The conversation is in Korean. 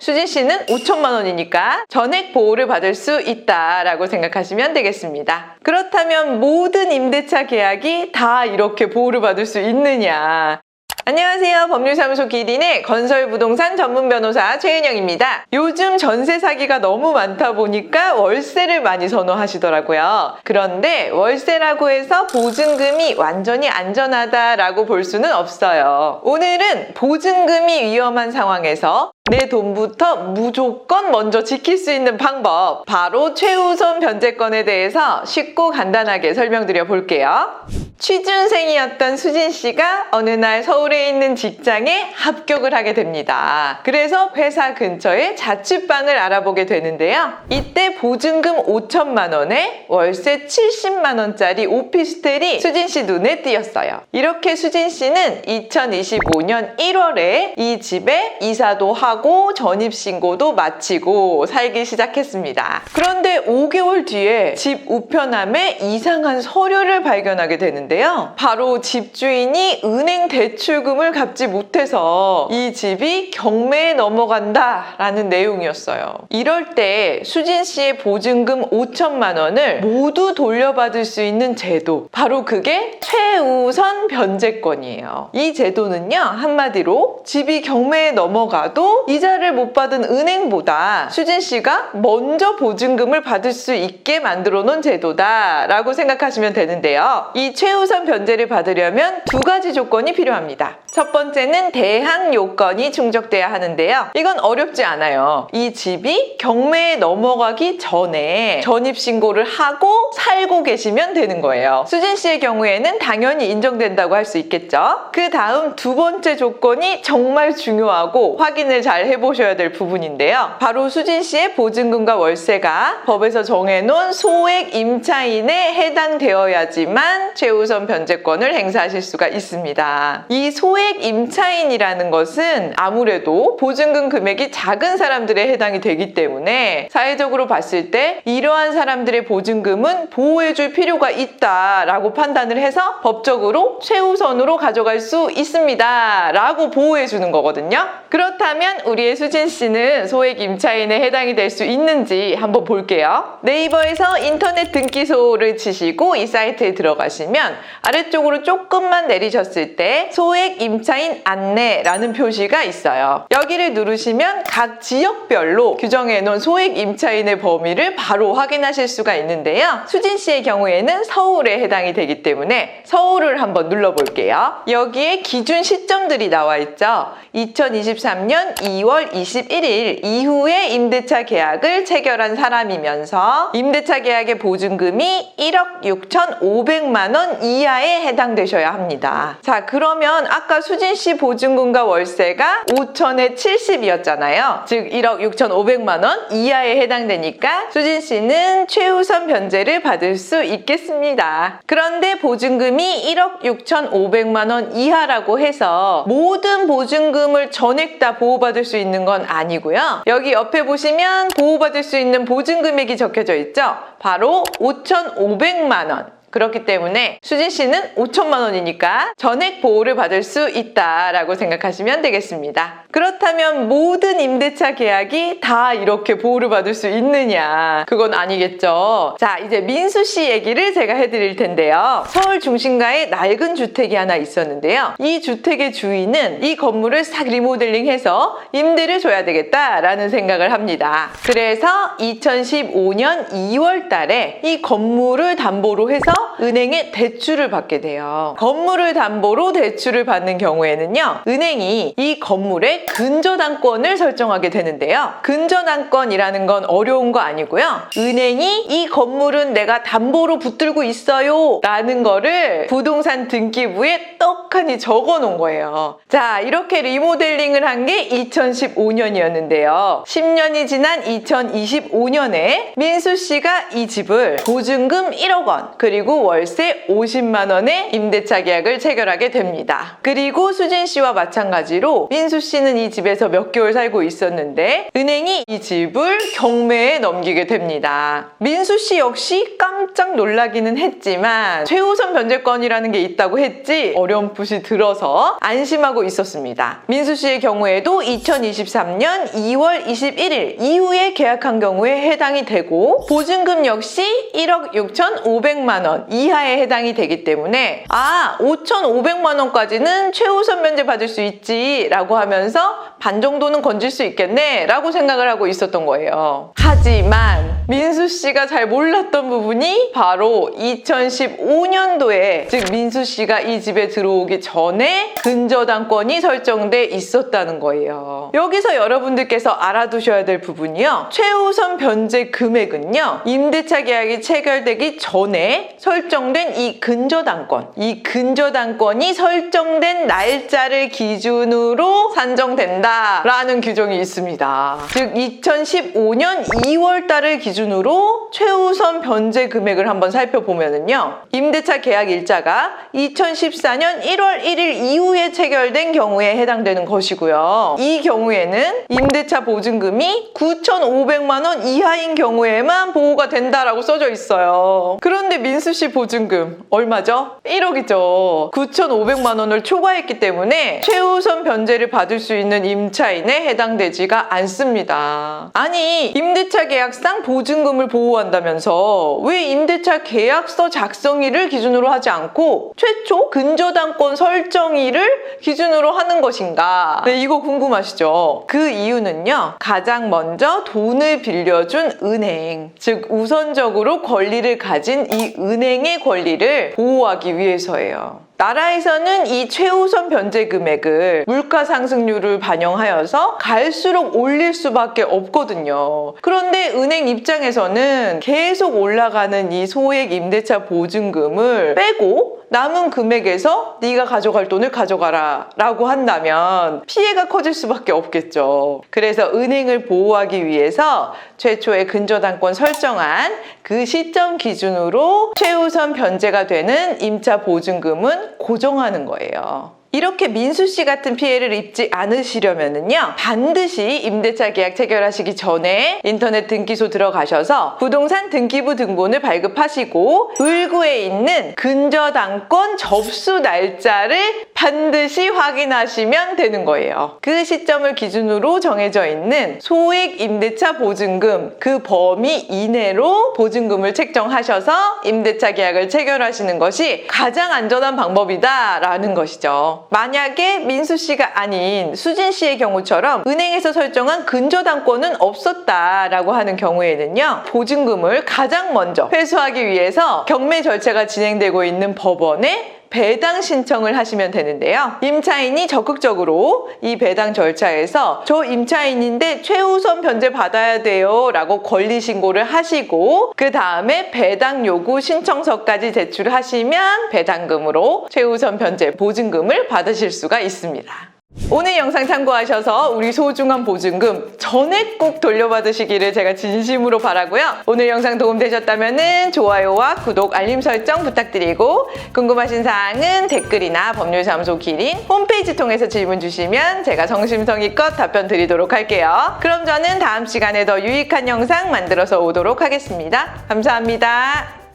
수진 씨는 5천만 원이니까 전액 보호를 받을 수 있다라고 생각하시면 되겠습니다. 그렇다면 모든 임대차 계약이 다 이렇게 보호를 받을 수 있느냐? 안녕하세요. 법률사무소 기린의 건설부동산 전문 변호사 최은영입니다. 요즘 전세 사기가 너무 많다 보니까 월세를 많이 선호하시더라고요. 그런데 월세라고 해서 보증금이 완전히 안전하다라고 볼 수는 없어요. 오늘은 보증금이 위험한 상황에서 내 돈부터 무조건 먼저 지킬 수 있는 방법, 바로 최우선 변제권에 대해서 쉽고 간단하게 설명드려 볼게요. 취준생이었던 수진 씨가 어느 날 서울에 있는 직장에 합격을 하게 됩니다. 그래서 회사 근처에 자취방을 알아보게 되는데요. 이때 보증금 5천만 원에 월세 70만 원짜리 오피스텔이 수진 씨 눈에 띄었어요. 이렇게 수진 씨는 2025년 1월에 이 집에 이사도 하고 전입신고도 마치고 살기 시작했습니다. 그런데 5개월 뒤에 집 우편함에 이상한 서류를 발견하게 되는데요. 바로 집주인이 은행 대출금을 갚지 못해서 이 집이 경매에 넘어간다 라는 내용이었어요. 이럴 때 수진 씨의 보증금 5천만 원을 모두 돌려받을 수 있는 제도, 바로 그게 최우선 변제권이에요. 이 제도는요, 한마디로 집이 경매에 넘어가도 이자를 못 받은 은행보다 수진 씨가 먼저 보증금을 받을 수 있게 만들어 놓은 제도다라고 생각하시면 되는데요. 이 최우선 변제를 받으려면 두 가지 조건이 필요합니다. 첫 번째는 대항 요건이 충족돼야 하는데요. 이건 어렵지 않아요. 이 집이 경매에 넘어가기 전에 전입신고를 하고 살고 계시면 되는 거예요. 수진 씨의 경우에는 당연히 인정된다고 할 수 있겠죠. 그 다음 두 번째 조건이 정말 중요하고 확인을 잘 해보셔야 될 부분인데요. 바로 수진 씨의 보증금과 월세가 법에서 정해놓은 소액 임차인에 해당되어야지만 최우선 변제권을 행사하실 수가 있습니다. 이 소액 임차인이라는 것은 아무래도 보증금 금액이 작은 사람들에 해당이 되기 때문에 사회적으로 봤을 때 이러한 사람들의 보증금은 보호해줄 필요가 있다라고 판단을 해서 법적으로 최우선으로 가져갈 수 있습니다 라고 보호해주는 거거든요. 그렇다면 우리의 수진 씨는 소액 임차인에 해당이 될 수 있는지 한번 볼게요. 네이버에서 인터넷 등기소를 치시고 이 사이트에 들어가시면 아래쪽으로 조금만 내리셨을 때 소액 임차인 안내라는 표시가 있어요. 여기를 누르시면 각 지역별로 규정해 놓은 소액 임차인의 범위를 바로 확인하실 수가 있는데요. 수진 씨의 경우에는 서울에 해당이 되기 때문에 서울을 한번 눌러볼게요. 여기에 기준 시점들이 나와 있죠. 2023년 2월 21일 이후에 임대차 계약을 체결한 사람이면서 임대차 계약의 보증금이 1억 6,500만 원 이하에 해당되셔야 합니다. 자, 그러면 아까 수진 씨 보증금과 월세가 5천에 70이었잖아요. 즉 1억 6,500만 원 이하에 해당되니까 수진 씨는 최우선 변제를 받을 수 있겠습니다. 그런데 보증금이 1억 6,500만 원 이하라고 해서 모든 보증금을 전액 다 보호받을 수 있는 건 아니고요. 여기 옆에 보시면 보호받을 수 있는 보증 금액이 적혀져 있죠. 바로 5,500만 원. 그렇기 때문에 수진 씨는 5천만 원이니까 전액 보호를 받을 수 있다라고 생각하시면 되겠습니다. 그렇다면 모든 임대차 계약이 다 이렇게 보호를 받을 수 있느냐? 그건 아니겠죠. 자, 이제 민수 씨 얘기를 제가 해드릴 텐데요. 서울 중심가에 낡은 주택이 하나 있었는데요. 이 주택의 주인은 이 건물을 싹 리모델링해서 임대를 줘야 되겠다라는 생각을 합니다. 그래서 2015년 2월 달에 이 건물을 담보로 해서 은행에 대출을 받게 돼요. 건물을 담보로 대출을 받는 경우에는요, 은행이 이 건물의 근저당권을 설정하게 되는데요. 근저당권이라는 건 어려운 거 아니고요. 은행이 이 건물은 내가 담보로 붙들고 있어요 라는 거를 부동산 등기부에 떡하니 적어 놓은 거예요. 자, 이렇게 리모델링을 한 게 2015년이었는데요. 10년이 지난 2025년에 민수 씨가 이 집을 보증금 1억 원 그리고 그리고 월세 50만 원의 임대차 계약을 체결하게 됩니다. 그리고 수진 씨와 마찬가지로 민수 씨는 이 집에서 몇 개월 살고 있었는데 은행이 이 집을 경매에 넘기게 됩니다. 민수 씨 역시 깜짝 놀라기는 했지만 최우선 변제권이라는 게 있다고 했지 어렴풋이 들어서 안심하고 있었습니다. 민수 씨의 경우에도 2023년 2월 21일 이후에 계약한 경우에 해당이 되고 보증금 역시 1억 6,500만 원 이하에 해당이 되기 때문에 5,500만 원까지는 최우선 면제 받을 수 있지 라고 하면서 반 정도는 건질 수 있겠네 라고 생각을 하고 있었던 거예요. 하지만 민수 씨가 잘 몰랐던 부분이 바로 2015년도에 즉 민수 씨가 이 집에 들어오기 전에 근저당권이 설정돼 있었다는 거예요. 여기서 여러분들께서 알아두셔야 될 부분이요. 최우선 변제 금액은요. 임대차 계약이 체결되기 전에 설정된 이 근저당권, 이 근저당권이 설정된 날짜를 기준으로 산정된다라는 규정이 있습니다. 즉 2015년 2월 달을 기준으로 최우선 변제 금액을 한번 살펴보면은요. 임대차 계약 일자가 2014년 1월 1일 이후에 체결된 경우에 해당되는 것이고요. 이 경우에는 임대차 보증금이 9,500만 원 이하인 경우에만 보호가 된다라고 써져 있어요. 그런데 민수 씨 보증금 얼마죠? 1억이죠. 9,500만 원을 초과했기 때문에 최우선 변제를 받을 수 있는 임차인에 해당되지가 않습니다. 아니 임대차 계약상 보증금을 보호한다면서 왜 임대차 계약서 작성일을 기준으로 하지 않고 최초 근저당권 설정일을 기준으로 하는 것인가? 네, 이거 궁금하시죠? 그 이유는요. 가장 먼저 돈을 빌려준 은행, 즉 우선적으로 권리를 가진 이 은행의 권리를 보호하기 위해서예요. 나라에서는 이 최우선 변제 금액을 물가 상승률을 반영하여서 갈수록 올릴 수밖에 없거든요. 그런데 은행 입장에서는 계속 올라가는 이 소액 임대차 보증금을 빼고 남은 금액에서 네가 가져갈 돈을 가져가라 라고 한다면 피해가 커질 수밖에 없겠죠. 그래서 은행을 보호하기 위해서 최초의 근저당권 설정한 그 시점 기준으로 최우선 변제가 되는 임차 보증금은 고정하는 거예요. 이렇게 민수 씨 같은 피해를 입지 않으시려면요. 반드시 임대차 계약 체결하시기 전에 인터넷 등기소 들어가셔서 부동산 등기부 등본을 발급하시고 을구에 있는 근저당권 접수 날짜를 반드시 확인하시면 되는 거예요. 그 시점을 기준으로 정해져 있는 소액 임대차 보증금 그 범위 이내로 보증금을 책정하셔서 임대차 계약을 체결하시는 것이 가장 안전한 방법이다라는 것이죠. 만약에 민수 씨가 아닌 수진 씨의 경우처럼 은행에서 설정한 근저당권은 없었다라고 하는 경우에는요. 보증금을 가장 먼저 회수하기 위해서 경매 절차가 진행되고 있는 법원에 배당 신청을 하시면 되는데요. 임차인이 적극적으로 이 배당 절차에서 저 임차인인데 최우선 변제 받아야 돼요 라고 권리 신고를 하시고 그 다음에 배당 요구 신청서까지 제출하시면 배당금으로 최우선 변제 보증금을 받으실 수가 있습니다. 오늘 영상 참고하셔서 우리 소중한 보증금 전액 꼭 돌려받으시기를 제가 진심으로 바라고요. 오늘 영상 도움되셨다면 좋아요와 구독, 알림 설정 부탁드리고 궁금하신 사항은 댓글이나 법률사무소 기린 홈페이지 통해서 질문 주시면 제가 성심성의껏 답변 드리도록 할게요. 그럼 저는 다음 시간에 더 유익한 영상 만들어서 오도록 하겠습니다. 감사합니다.